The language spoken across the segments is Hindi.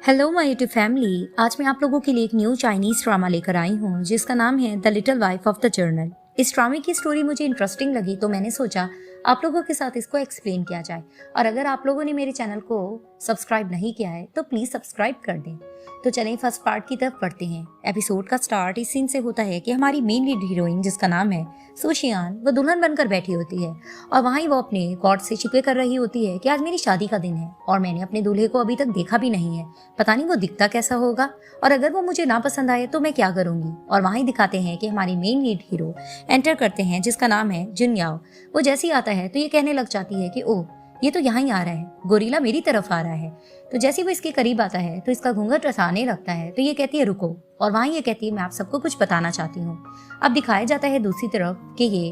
Hello my YouTube family. आज मैं आप लोगों के लिए एक न्यू चाइनीज ड्रामा लेकर आई हूँ जिसका नाम है the little wife of the journal. इस ड्रामे की स्टोरी मुझे इंटरेस्टिंग लगी तो मैंने सोचा आप लोगों के साथ इसको एक्सप्लेन किया जाए। और अगर आप लोगों ने मेरे चैनल को सब्सक्राइब नहीं किया है तो प्लीज सब्सक्राइब कर दें। तो चलें फर्स्ट पार्ट की तरफ बढ़ते हैं। एपिसोड का स्टार्ट इस सीन से होता है कि हमारी मेन लीड हीरोइन जिसका नाम है सुशियान, वो दुल्हन बनकर बैठी होती है और वहीं वो अपने गॉड से शिकवे कर रही होती है कि आज मेरी शादी का दिन है और मैंने अपने दूल्हे को अभी तक देखा भी नहीं है। पता नहीं वो दिखता कैसा होगा और अगर वो मुझे ना पसंद आए तो मैं क्या करूंगी। और वहीं दिखाते हैं कि हमारी मेन लीड हीरो एंटर करते हैं जिसका नाम है जुनयाओ। वो जैसे ही आता है तो ये कहने लग जाती है कि ओह ये तो यहाँ ही आ रहा है, गोरिल्ला मेरी तरफ आ रहा है। तो जैसे वो इसके करीब आता है तो इसका घूंघट रसाने लगता है तो ये कहती है रुको, और वहाँ ये कहती है मैं आप सबको कुछ बताना चाहती हूँ। अब दिखाया जाता है दूसरी तरफ कि ये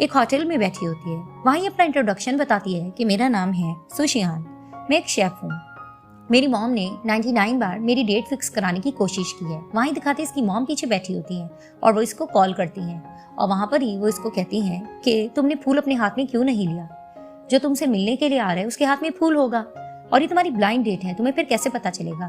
एक होटल में बैठी होती है। वहाँ ये अपना इंट्रोडक्शन बताती है कि मेरा नाम है सुशियान, मैं एक शेफ हूँ। मेरी मॉम ने 99 बार मेरी डेट फिक्स कराने की कोशिश की है। वहीं दिखाते इसकी मॉम पीछे बैठी होती है और वो इसको कॉल करती हैं और वहाँ पर ही वो इसको कहती हैं कि तुमने फूल अपने हाथ में क्यों नहीं लिया, जो तुमसे मिलने के लिए आ रहा है उसके हाथ में फूल होगा और ये तुम्हारी ब्लाइंड डेट है, तुम्हें फिर कैसे पता चलेगा।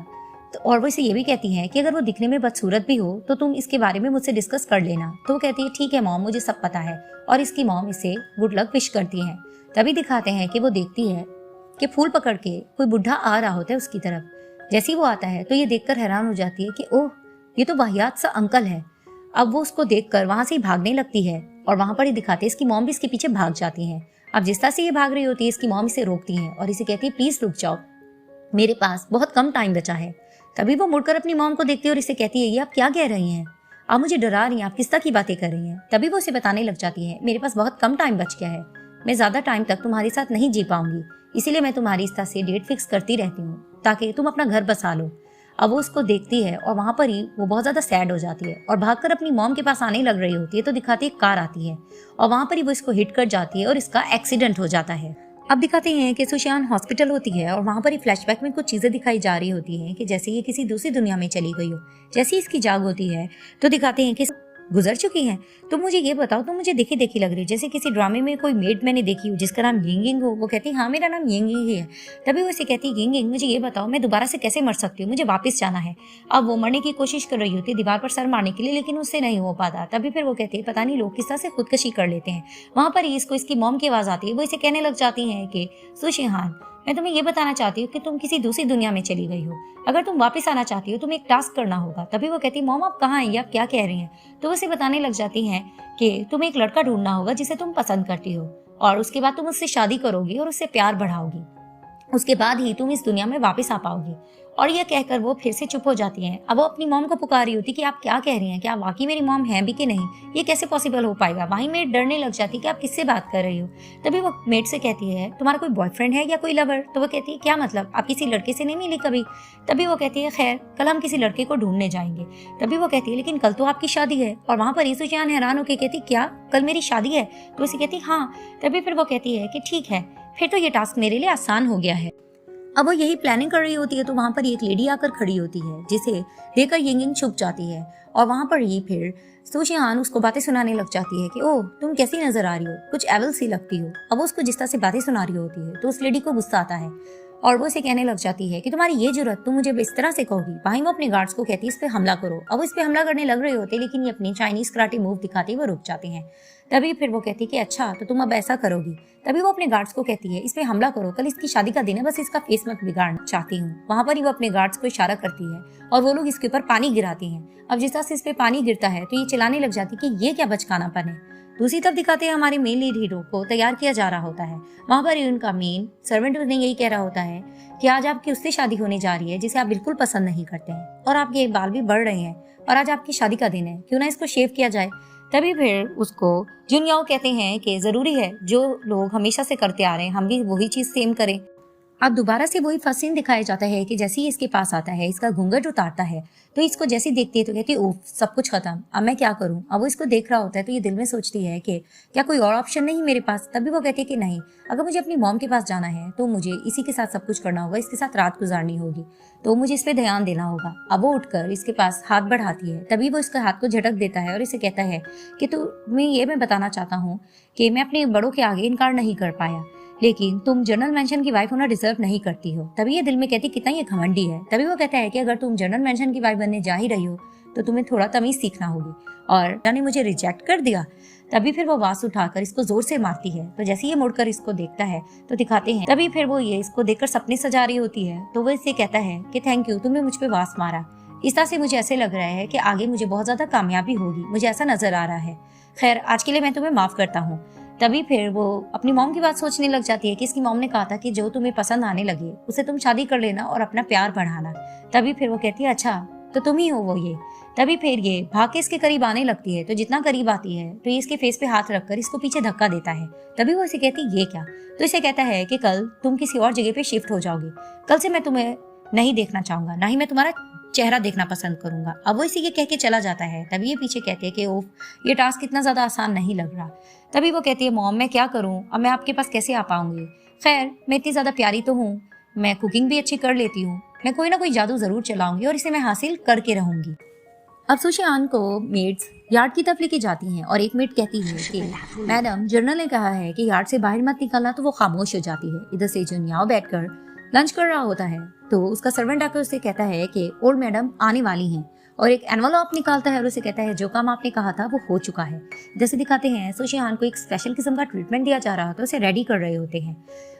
तो और वो इसे ये भी कहती है कि अगर वो दिखने में बदसूरत भी हो तो तुम इसके बारे में मुझसे डिस्कस कर लेना। तो वो कहती है ठीक है मॉम, मुझे सब पता है। और इसकी मॉम इसे गुड लक विश करती है। तभी दिखाते हैं कि वो देखती है कि फूल पकड़ के कोई बुढ़ा आ रहा होता है उसकी तरफ। जैसे ही वो आता है तो ये देखकर हैरान हो जाती है कि ओह ये तो वाहियात सा अंकल है। अब वो उसको देखकर वहां से ही भागने लगती है और वहां पर ही दिखाते इसकी मॉम भी इसके पीछे भाग जाती है। अब जिस तरह से ये भाग रही होती है इसकी मॉम इसे रोकती है और इसे कहती है प्लीज रुक जाओ, मेरे पास बहुत कम टाइम बचा है। तभी वो मुड़कर अपनी मॉम को देखती है और इसे कहती है ये आप क्या कह रही हैं, आप मुझे डरा रही हैं, आप किस तरह की बातें कर रही हैं। तभी वो उसे बताने लग जाती है मेरे पास बहुत कम टाइम बच गया है, मैं ज्यादा टाइम तक तुम्हारे साथ नहीं जी पाऊंगी, इसीलिए मैं तुम्हारी इस तरह से डेट फिक्स करती रहती हूँ ताकि तुम अपना घर बसा लो। अब वो उसको देखती है और वहां पर ही वो बहुत ज्यादा सैड हो जाती है और भागकर अपनी मॉम के पास आने लग रही होती है तो दिखाती एक कार आती है और वहां पर ही वो इसको हिट कर जाती है और इसका एक्सीडेंट हो जाता है। अब दिखाते हैं कि सुशियान हॉस्पिटल होती है और वहां पर ही फ्लैशबैक में कुछ चीजें दिखाई जा रही होती हैं कि जैसे ये किसी दूसरी दुनिया में चली गई हो। जैसे इसकी जाग होती है तो दिखाते हैं कि गुजर चुकी हैं। तो मुझे ये बताओ, तो मुझे देखी देखी लग रही है जैसे किसी ड्रामे में कोई मेड मैंने देखी हो जिसका नाम यिंग हो। वो कहती है हाँ मेरा नाम यिंग ही है। तभी वो इसे कहती है यिंग मुझे ये बताओ मैं दोबारा से कैसे मर सकती हूँ, मुझे वापस जाना है। अब वो मरने की कोशिश कर रही होती है दीवार पर सर मारने के लिए, लेकिन उससे नहीं हो पाता। तभी फिर वो कहती है पता नहीं लोग किस तरह से खुदकशी कर लेते हैं। वहां पर ही इसको इसकी मॉम की आवाज आती है। वो इसे कहने लग जाती है कि सुशियान मैं तुम्हें ये बताना चाहती हूँ कि तुम किसी दूसरी दुनिया में चली गई हो, अगर तुम वापस आना चाहती हो तुम्हें एक टास्क करना होगा। तभी वो कहती है मॉम आप कहाँ हैं, ये आप क्या कह रही हैं। तो उसे बताने लग जाती हैं कि तुम्हें एक लड़का ढूंढना होगा जिसे तुम पसंद करती हो और उसके बाद तुम उससे शादी करोगी और उससे प्यार बढ़ाओगी, उसके बाद ही तुम इस दुनिया में वापस आ पाओगी। और यह कहकर वो फिर से चुप हो जाती हैं। अब वो अपनी मॉम को पुकार रही होती कि आप क्या कह रही हैं, क्या वाकई मेरी मॉम है भी कि नहीं, ये कैसे पॉसिबल हो पाएगा। वहीं मेड डरने लग जाती कि आप किससे बात कर रही हो। तभी वो मेड से कहती है तुम्हारा कोई बॉयफ्रेंड है या कोई लवर। तो वो कहती है क्या मतलब, आप किसी लड़के से नहीं मिली कभी। तभी वो कहती है खैर कल हम किसी लड़के को ढूंढने जाएंगे। तभी वो कहती है लेकिन कल तो आपकी शादी है। और वहां पर सुशियान हैरान होकर कहती क्या कल मेरी शादी है। तो उसे कहती हाँ। तभी फिर वो कहती है कि ठीक है फिर तो ये टास्क मेरे लिए आसान हो गया है। अब वो यही प्लानिंग कर रही होती है तो वहां पर एक लेडी आकर खड़ी होती है जिसे देखकर यिंग छुप जाती है और वहां पर ही फिर सुशियान उसको बातें सुनाने लग जाती है कि ओह तुम कैसी नजर आ रही हो, कुछ एवल सी लगती हो। अब वो उसको जिस तरह से बातें सुना रही होती है तो उस लेडी को गुस्सा आता है और वो उसे कहने लग जाती है कि तुम्हारी ये जरूरत तुम मुझे इस तरह से कहोगी। वहीं वो अपने गार्ड्स को कहती है इस पे हमला करो। अब वो इस पे हमला करने लग रहे होते लेकिन ये अपनी चाइनीज कराटे मूव दिखाते वो रुक जाते हैं। तभी फिर वो कहती है कि अच्छा तो तुम अब ऐसा करोगी। तभी वो अपने गार्ड्स को कहती है इस पे हमला करो, कल इसकी शादी का दिन है, बस इसका फेस मत बिगाड़ना चाहती हूँ। वहां पर ही वो अपने गार्ड्स को इशारा करती है और वो लोग इसके ऊपर पानी गिराते हैं। अब जिस तरह से इस पे पानी गिरता है तो ये चिल्लाने लग जाती है कि ये क्या बचकानापन है। दूसरी तरफ दिखाते हैं हमारे मेन लीड हीरो को तैयार किया जा रहा होता है। वहां पर ही उनका मेन सर्वेंट उन्हें यही कह रहा होता है कि आज आपकी उससे शादी होने जा रही है जिसे आप बिल्कुल पसंद नहीं करते हैं और आपके बाल भी बढ़ रहे हैं और आज आपकी शादी का दिन है, क्यों ना इसको शेव किया जाए। तभी फिर उसको जुनयाओ कहते हैं कि जरूरी है जो लोग हमेशा से करते आ रहे हैं हम भी वही चीज सेम करें। अब दोबारा से वही फर्स्ट सीन दिखाया जाता है कि जैसे ही इसके पास आता है इसका घूंघट उतारता है तो इसको जैसे देखती है तो कहती है ओह सब कुछ खत्म, अब मैं क्या करूं। अब वो इसको देख रहा होता है तो ये दिल में सोचती है कि क्या कोई और ऑप्शन नहीं मेरे पास। तभी वो कहती है कि नहीं, अगर मुझे अपनी मॉम के पास जाना है तो मुझे इसी के साथ सब कुछ करना होगा, इसके साथ रात गुजारनी होगी, तो मुझे इस पे ध्यान देना होगा। अब वो उठकर इसके पास हाथ बढ़ाती है। तभी वो इसके हाथ को झटक देता है और इसे कहता है कि तुम्हें ये मैं बताना चाहता हूँ कि मैं अपने बड़ों के आगे इनकार नहीं कर पाया, लेकिन तुम जनरल मेंशन की वाइफ होना डिजर्व नहीं करती हो। तभी ये दिल में कहती कितना ये घमंडी है। तभी वो कहता है कि अगर तुम जनरल मेंशन की वाइफ बनने जा ही रही हो तो तुम्हें थोड़ा तमीज सीखना होगी, और ने मुझे रिजेक्ट कर दिया। तभी फिर वो वास उठाकर इसको जोर से मारती है। तो जैसे ये मुड़कर इसको देखता है तो दिखाते हैं, तभी फिर वो ये इसको देखकर सपने सजा रही होती है। तो वो इससे कहता है कि थैंक यू, तुमने मुझ पे वास मारा। इस तरह से मुझे ऐसे लग रहा है कि आगे मुझे बहुत ज्यादा कामयाबी होगी, मुझे ऐसा नजर आ रहा है। खैर आज के लिए मैं तुम्हें माफ करता हूँ। तभी फिर वो अपनी मॉम की बात सोचने लग जाती है कि इसकी मॉम ने कहा था कि जो तुम्हें पसंद आने लगे उसे तुम शादी कर लेना और अपना प्यार बढ़ाना। तभी फिर वो कहती है अच्छा तो तुम ही हो वो ये। तभी फिर ये भाग के इसके करीब आने लगती है। तो जितना करीब आती है तो ये इसके फेस पे हाथ रखकर इसको पीछे धक्का देता है। तभी वो इसे कहती है ये क्या। तो इसे कहता है कि कल तुम किसी और जगह पे शिफ्ट हो जाओगे, कल से मैं तुम्हें नहीं देखना चाहूंगा, ना ही मैं तुम्हारा चेहरा देखना पसंद करूंगा। अब वो इसी के कह के चला जाता है। तभी ये पीछे कहते हैं कि ओफ, ये टास्क इतना ज्यादा आसान नहीं लग रहा। तभी वो कहती है मॉम मैं क्या करूं, अब मैं आपके पास कैसे आ पाऊंगी। खैर मैं इतनी ज्यादा प्यारी तो हूँ, मैं कुकिंग भी अच्छी कर लेती हूँ, मैं कोई ना कोई जादू जरूर चलाऊंगी और इसे मैं हासिल करके रहूंगी। अब सुशियान को मेड्स यार्ड की तरफ लेके जाती हैं और एक मेड कहती है कि मैडम जर्नल ने कहा है कि यार्ड से बाहर मत निकलना। तो वो खामोश हो जाती है। इधर से जुनियाओ बैठकर लंच कर रहा होता है। तो उसका सर्वेंट आकर उसे कहता है कि ओल्ड मैडम आने वाली हैं, और एक एनवलप निकालता है और उसे कहता है जो काम आपने कहा था वो हो चुका है। जैसे दिखाते हैं सुशियान को एक स्पेशल किस्म का ट्रीटमेंट दिया जा रहा था, उसे रेडी कर रहे होते हैं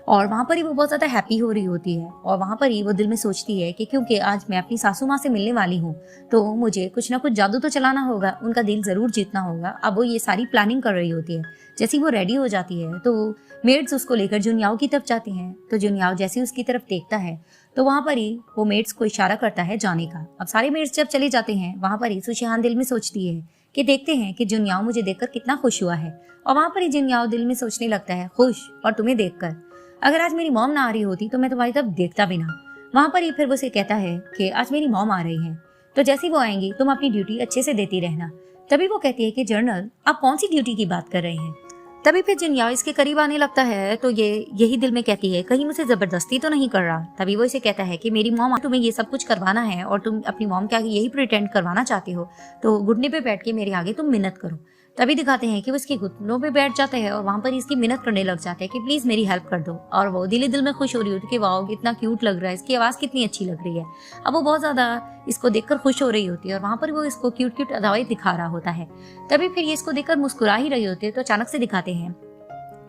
और वहां पर ही वो बहुत ज्यादा हैप्पी हो रही होती है। और वहां पर ही वो दिल में सोचती है कि क्योंकि आज मैं अपनी सासू माँ से मिलने वाली हूँ तो मुझे कुछ ना कुछ जादू तो चलाना होगा, उनका दिल जरूर जीतना होगा। अब वो ये सारी प्लानिंग कर रही होती है। जैसे वो रेडी हो जाती है तो मेड्स उसको लेकर जुनियाओ की तरफ जाती हैं। तो जुनियाओ जैसे उसकी तरफ देखता है तो वहां पर ही वो मेड्स को इशारा करता है जाने का। अब सारे मेड्स जब चले जाते हैं वहां पर ही सुशियान दिल में सोचती है कि देखते हैं कि जुनियाओ मुझे देखकर कितना खुश हुआ है। और वहां पर ही जुनियाओ दिल में सोचने लगता है खुश और तुम्हें देखकर, अगर आज मेरी मॉम ना आ रही होती तो मैं तुम्हारी तरफ देखता भी ना। वहां पर ही फिर वो उसे कहता है कि आज मेरी मॉम आ रही है, तो जैसी वो आएंगी तुम अपनी ड्यूटी अच्छे से देती रहना। तभी वो कहती है कि जर्नल आप कौन सी ड्यूटी की बात कर रहे हैं। तभी फिर जुनियाओ इसके करीब आने लगता है तो ये यही दिल में कहती है कहीं मुझे जबरदस्ती तो नहीं कर रहा। तभी वो इसे कहता है कि मेरी मॉम तुम्हें ये सब कुछ करवाना है और तुम अपनी मॉम के आगे यही प्रिटेंड करवाना चाहते हो, तो घुटने पे बैठ के मेरे आगे तुम मिन्नत करो। तभी दिखाते हैं कि वो इसके घुटनों पे बैठ जाता है और वहां पर इसकी मिन्नत करने लग जाते हैं कि प्लीज मेरी हेल्प कर दो। और वो दिल ही दिल में खुश हो रही होती है कि वाओ कितना क्यूट लग रहा है, इसकी आवाज कितनी अच्छी लग रही है। अब वो बहुत ज्यादा इसको देखकर खुश हो रही होती है और वहां पर वो इसको क्यूट क्यूट अदाएं दिखा रहा होता है। तभी फिर ये इसको देखकर मुस्कुरा ही रही होती है तो अचानक से दिखाते हैं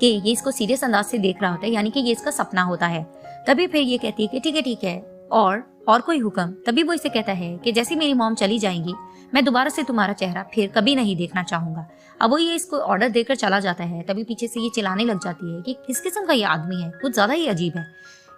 कि ये इसको सीरियस अंदाज से देख रहा होता है, यानी कि ये इसका सपना होता है। तभी फिर ये कहती है कि ठीक है और कोई हुक्म। तभी वो इसे कहता है कि जैसे मेरी मॉम चली जाएंगी मैं दोबारा से तुम्हारा चेहरा फिर कभी नहीं देखना चाहूंगा। अब वो ये इसको ऑर्डर देकर चला जाता है। तभी पीछे से ये चिल्लाने लग जाती है कि किस किस्म का ये आदमी है, कुछ ज्यादा ही अजीब है,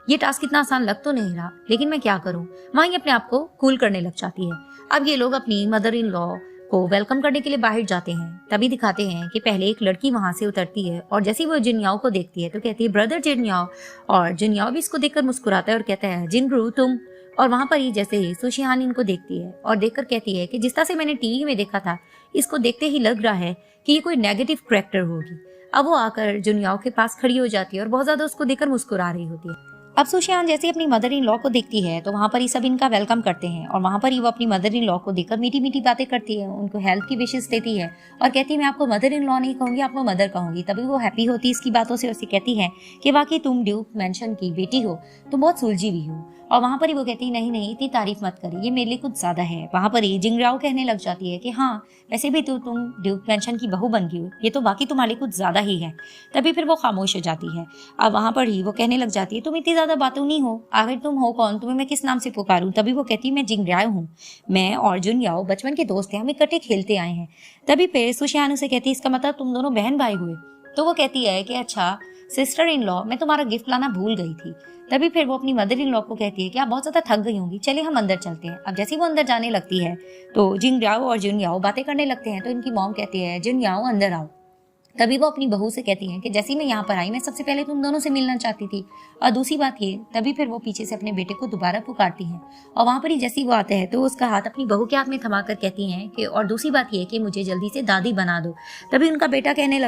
ये टास्क इतना आसान लग तो नहीं रहा, लेकिन मैं क्या करूं। वहां ये अपने आप को कूल करने लग जाती है। अब ये लोग अपनी मदर इन लॉ को वेलकम करने के लिए बाहर जाते हैं। तभी दिखाते हैं कि पहले एक लड़की वहां से उतरती है और जैसे वो जुनियाओ को देखती है तो कहती है ब्रदर जुनियाओ, और जुनियाओ भी इसको देखकर मुस्कुराता है और कहता है जिनग्रू तुम। और वहां पर ही जैसे ही सुशियान इनको देखती है और देखकर कहती है कि जिस तरह से मैंने टीवी में देखा था इसको देखते ही लग रहा है कि ये कोई नेगेटिव कैरेक्टर होगी। अब वो आकर जुनियाओ के पास खड़ी हो जाती है और बहुत ज्यादा उसको देखकर मुस्कुरा रही होती है। अब सुशियान जैसे अपनी मदर इन लॉ को देखती है तो वहां पर ही सब इनका वेलकम करते हैं और वहां पर ही वो अपनी मदर इन लॉ को देखकर मीठी मीठी बातें करती है, उनको हेल्थ की विशेष देती है और कहती है मैं आपको मदर इन लॉ नहीं कहूंगी, आपको मदर कहूंगी। तभी वो हैप्पी होती है इसकी बातों से और उसे कहती है कि वाकई तुम ड्यूक मेंशन की बेटी हो, तुम बहुत सुलझी हुई हो। और वहां पर ही वो कहती है नहीं इतनी तारीफ मत करिए, ये मेरे लिए कुछ ज्यादा है। वहां पर ही जिंगराओ कहने लग जाती है कि हाँ वैसे भी तुम ड्यूक मेंशन की बहू बन गई हो, ये तो बाकी तुम्हारे कुछ ज्यादा ही है। तभी फिर वो खामोश हो जाती है। अब वहां पर ही वो कहने लग जाती है तुम इतनी ज्यादा बातों नहीं हो, आखिर तुम हो कौन, तुम्हें मैं किस नाम से पुकारूं। तभी वो कहती है मैं जिंगराओ हूँ, मैं और जुनियाओ बचपन के दोस्त हैं, हम इकट्ठे खेलते आए हैं। तभी फिर सुशियान उसे कहती है इसका मतलब तुम दोनों बहन भाई हुए। तो वो कहती है कि अच्छा सिस्टर इन लॉ, मैं तुम्हारा गिफ्ट लाना भूल गई थी। तभी फिर वो अपनी मदर इन लॉ को कहती है कि आप बहुत ज्यादा थक गई होंगी, चलिए हम अंदर चलते हैं। अब जैसे ही वो अंदर जाने लगती है तो जिंगराओ और जुनियाओ बातें करने लगते हैं। तो इनकी मॉम कहती है जुनियाओ अंदर आओ। तभी वो अपनी बहू से कहती है कि जैसे मैं यहाँ पर आई मैं सबसे पहले तुम दोनों से मिलना चाहती थी, और दूसरी बात ये। तभी फिर वो पीछे से अपने बेटे को दोबारा पुकारती है और वहां पर ही जैसे वो आते हैं तो उसका हाथ अपनी बहू के हाथ में थमाकर कहती हैं कि और दूसरी बात ये कि मुझे जल्दी से दादी बना दो। तभी उनका बेटा कहने लग